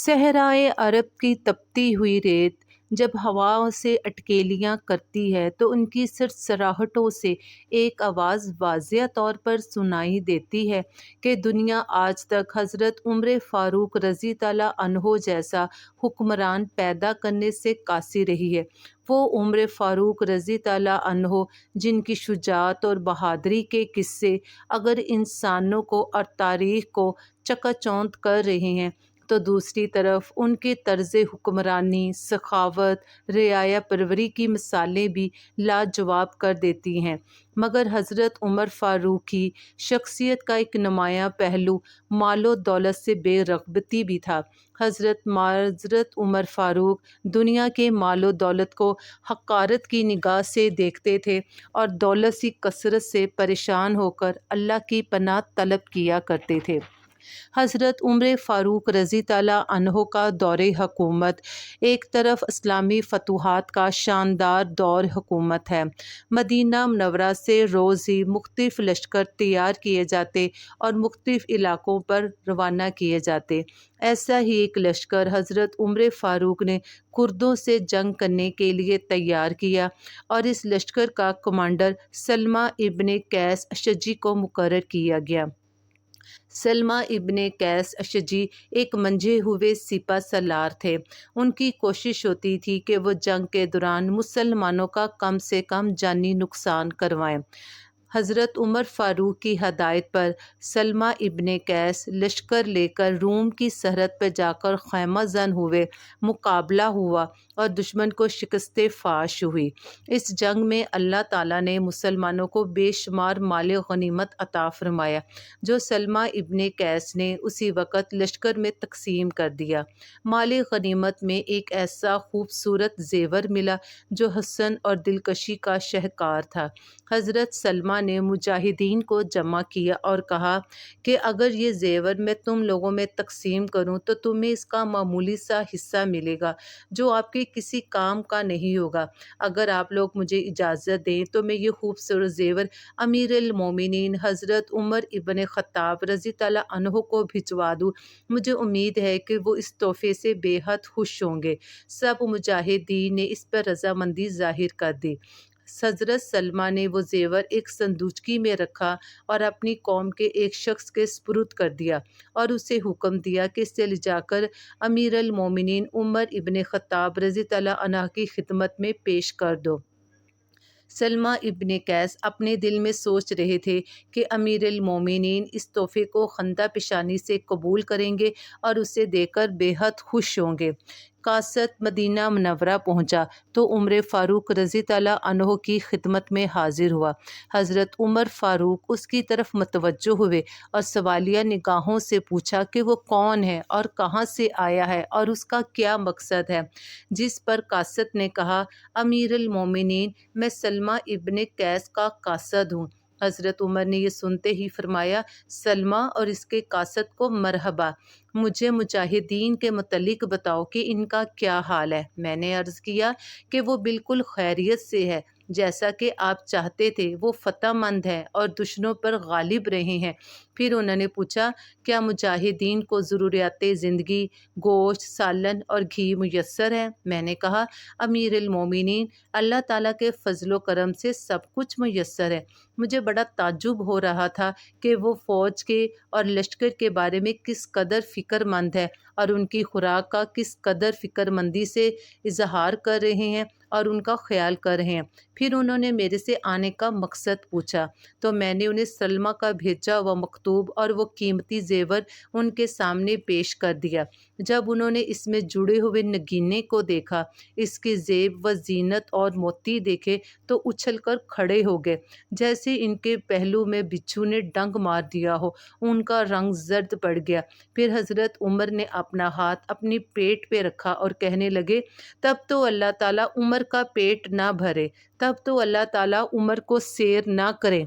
صحرائے عرب کی تپتی ہوئی ریت جب ہوا سے اٹکیلیاں کرتی ہے تو ان کی سرسراہٹوں سے ایک آواز واضح طور پر سنائی دیتی ہے کہ دنیا آج تک حضرت عمر فاروق رضی تعالیٰ عنہ جیسا حکمران پیدا کرنے سے قاصر رہی ہے۔ وہ عمر فاروق رضی تعالیٰ عنہ جن کی شجاعت اور بہادری کے قصے اگر انسانوں کو اور تاریخ کو چکا چوند کر رہے ہیں، تو دوسری طرف ان کے طرز حکمرانی، سخاوت، رعایا پروری کی مثالیں بھی لاجواب کر دیتی ہیں۔ مگر حضرت عمر فاروق کی شخصیت کا ایک نمایاں پہلو مال و دولت سے بے رغبتی بھی تھا۔ حضرت عمر فاروق دنیا کے مال و دولت کو حقارت کی نگاہ سے دیکھتے تھے اور دولت کی کثرت سے پریشان ہو کر اللہ کی پناہ طلب کیا کرتے تھے۔ حضرت عمر فاروق رضی تعالیٰ عنہ کا دور حکومت ایک طرف اسلامی فتوحات کا شاندار دور حکومت ہے۔ مدینہ منورہ سے روز ہی مختلف لشکر تیار کیے جاتے اور مختلف علاقوں پر روانہ کیے جاتے۔ ایسا ہی ایک لشکر حضرت عمر فاروق نے کردوں سے جنگ کرنے کے لیے تیار کیا اور اس لشکر کا کمانڈر سلمہ ابن قیس اشجعی کو مقرر کیا گیا۔ سلمہ ابن قیس اشجعی ایک منجھے ہوئے سپہ سالار تھے۔ ان کی کوشش ہوتی تھی کہ وہ جنگ کے دوران مسلمانوں کا کم سے کم جانی نقصان کروائیں۔ حضرت عمر فاروق کی ہدایت پر سلمہ ابن قیس لشکر لے کر روم کی سرحد پر جا کر خیمہ زن ہوئے، مقابلہ ہوا اور دشمن کو شکست فاش ہوئی۔ اس جنگ میں اللہ تعالیٰ نے مسلمانوں کو بے شمار مال غنیمت عطا فرمایا، جو سلمہ ابن قیس نے اسی وقت لشکر میں تقسیم کر دیا۔ مال غنیمت میں ایک ایسا خوبصورت زیور ملا جو حسن اور دلکشی کا شاہکار تھا۔ حضرت سلمہ نے مجاہدین کو جمع کیا اور کہا کہ اگر یہ زیور میں تم لوگوں میں تقسیم کروں تو تمہیں اس کا معمولی سا حصہ ملے گا جو آپ کے کسی کام کا نہیں ہوگا۔ اگر آپ لوگ مجھے اجازت دیں تو میں یہ خوبصورت زیور امیر المومنین حضرت عمر ابن خطاب رضی تعالیٰ عنہ کو بھجوا دوں۔ مجھے امید ہے کہ وہ اس تحفے سے بے حد خوش ہوں گے۔ سب مجاہدین نے اس پر رضامندی ظاہر کر دی۔ حضرت سلمہ نے وہ زیور ایک صندوقچی میں رکھا اور اپنی قوم کے ایک شخص کے سپرد کر دیا اور اسے حکم دیا کہ اسے لے جا کر امیر المومنین عمر ابن خطاب رضی تعالیٰ عنہ کی خدمت میں پیش کر دو۔ سلمہ ابن قیس اپنے دل میں سوچ رہے تھے کہ امیر المومنین اس تحفے کو خندہ پیشانی سے قبول کریں گے اور اسے دے کر بے حد خوش ہوں گے۔ قاصد مدینہ منورہ پہنچا تو عمر فاروق رضی تعالیٰ عنہ کی خدمت میں حاضر ہوا۔ حضرت عمر فاروق اس کی طرف متوجہ ہوئے اور سوالیہ نگاہوں سے پوچھا کہ وہ کون ہے اور کہاں سے آیا ہے اور اس کا کیا مقصد ہے، جس پر قاصد نے کہا، امیر المومنین، میں سلمہ ابن قیس کا قاصد ہوں۔ حضرت عمر نے یہ سنتے ہی فرمایا، سلمہ اور اس کے قاصد کو مرحبا، مجھے مجاہدین کے متعلق بتاؤ کہ ان کا کیا حال ہے۔ میں نے عرض کیا کہ وہ بالکل خیریت سے ہے، جیسا کہ آپ چاہتے تھے، وہ فتح مند ہے اور دشمنوں پر غالب رہے ہیں۔ پھر انہوں نے پوچھا، کیا مجاہدین کو ضروریات زندگی، گوشت، سالن اور گھی میسر ہے؟ میں نے کہا، امیر المومنین، اللہ تعالیٰ کے فضل و کرم سے سب کچھ میسر ہے۔ مجھے بڑا تعجب ہو رہا تھا کہ وہ فوج کے اور لشکر کے بارے میں کس قدر فکر مند ہے اور ان کی خوراک کا کس قدر فکر مندی سے اظہار کر رہے ہیں اور ان کا خیال کر رہے ہیں۔ پھر انہوں نے میرے سے آنے کا مقصد پوچھا تو میں نے انہیں سلمہ کا بھیجا ہوا مکتوب اور وہ قیمتی زیور ان کے سامنے پیش کر دیا۔ جب انہوں نے اس میں جڑے ہوئے نگینے کو دیکھا، اس کی زیب و زینت اور موتی دیکھے تو اچھل کر کھڑے ہو گئے، جیسے ان کے پہلو میں بچھو نے ڈنگ مار دیا ہو۔ ان کا رنگ زرد پڑ گیا۔ پھر حضرت عمر نے اپنا ہاتھ اپنی پیٹ پہ رکھا اور کہنے لگے، تب تو اللہ تعالیٰ عمر کا پیٹ نہ بھرے، تب تو اللہ تعالیٰ عمر کو سیر نہ کرے۔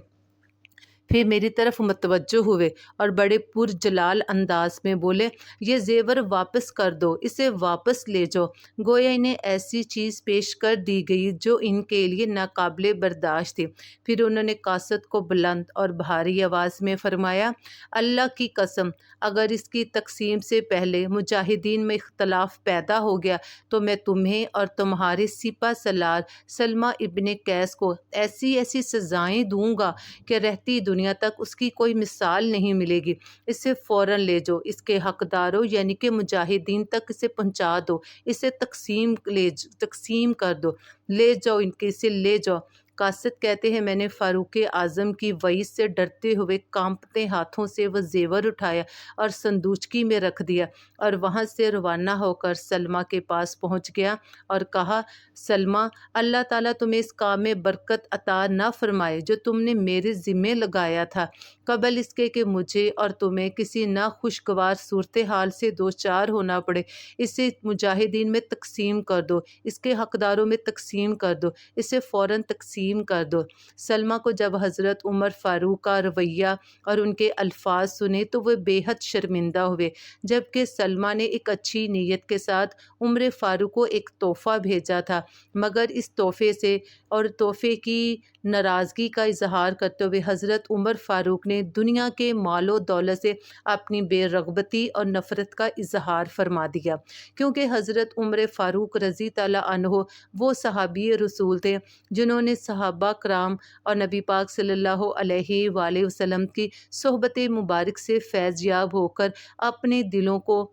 پھر میری طرف متوجہ ہوئے اور بڑے پرجلال انداز میں بولے، یہ زیور واپس کر دو، اسے واپس لے جاؤ۔ گویا انہیں ایسی چیز پیش کر دی گئی جو ان کے لیے ناقابل برداشت تھی۔ پھر انہوں نے قاصد کو بلند اور بھاری آواز میں فرمایا، اللہ کی قسم، اگر اس کی تقسیم سے پہلے مجاہدین میں اختلاف پیدا ہو گیا تو میں تمہیں اور تمہارے سپہ سالار سلمہ ابن قیس کو ایسی ایسی سزائیں دوں گا کہ رہتی دنیا تک اس کی کوئی مثال نہیں ملے گی۔ اسے فوراً لے جاؤ، اس کے حقداروں یعنی کہ مجاہدین تک اسے پہنچا دو، اسے تقسیم کر دو، لے جاؤ، اسے لے جاؤ۔ قاصد کہتے ہیں، میں نے فاروق اعظم کی وعید سے ڈرتے ہوئے کانپتے ہاتھوں سے وہ زیور اٹھایا اور صندوقچی میں رکھ دیا اور وہاں سے روانہ ہو کر سلمہ کے پاس پہنچ گیا اور کہا، سلمہ، اللہ تعالیٰ تمہیں اس کام میں برکت عطا نہ فرمائے جو تم نے میرے ذمے لگایا تھا، قبل اس کے کہ مجھے اور تمہیں کسی ناخوشگوار صورتحال سے دوچار ہونا پڑے۔ اسے مجاہدین میں تقسیم کر دو، اس کے حقداروں میں تقسیم کر دو، اسے فوراً تقسیم کر دو۔ سلمہ کو جب حضرت عمر فاروق کا رویہ اور ان کے الفاظ سنے تو وہ بے حد شرمندہ ہوئے، جبکہ سلمہ نے ایک اچھی نیت کے ساتھ عمر فاروق کو ایک تحفہ بھیجا تھا، مگر اس تحفے کی ناراضگی کا اظہار کرتے ہوئے حضرت عمر فاروق نے دنیا کے مال و دولت سے اپنی بے رغبتی اور نفرت کا اظہار فرما دیا، کیونکہ حضرت عمر فاروق رضی اللہ عنہ وہ صحابی رسول تھے جنہوں نے صحابہ کرام اور نبی پاک صلی اللہ علیہ وآلہ وسلم کی صحبت مبارک سے فیض یاب ہو کر اپنے دلوں کو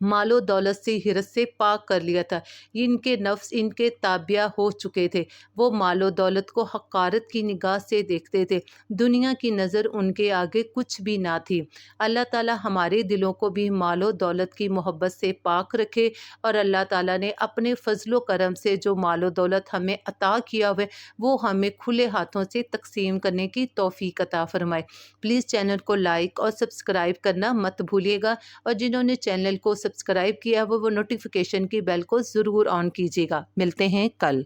مال و دولت سے حرص سے پاک کر لیا تھا۔ ان کے نفس ان کے تابع ہو چکے تھے، وہ مال و دولت کو حقارت کی نگاہ سے دیکھتے تھے، دنیا کی نظر ان کے آگے کچھ بھی نہ تھی۔ اللہ تعالیٰ ہمارے دلوں کو بھی مال و دولت کی محبت سے پاک رکھے، اور اللہ تعالیٰ نے اپنے فضل و کرم سے جو مال و دولت ہمیں عطا کیا ہوئے وہ ہمیں کھلے ہاتھوں سے تقسیم کرنے کی توفیق عطا فرمائے۔ پلیز چینل کو لائک اور سبسکرائب کرنا مت بھولیے گا، اور جنہوں نے چینل کو سبسکرائب کیا وہ نوٹیفیکیشن کی بیل کو ضرور آن کیجیے گا۔ ملتے ہیں کل۔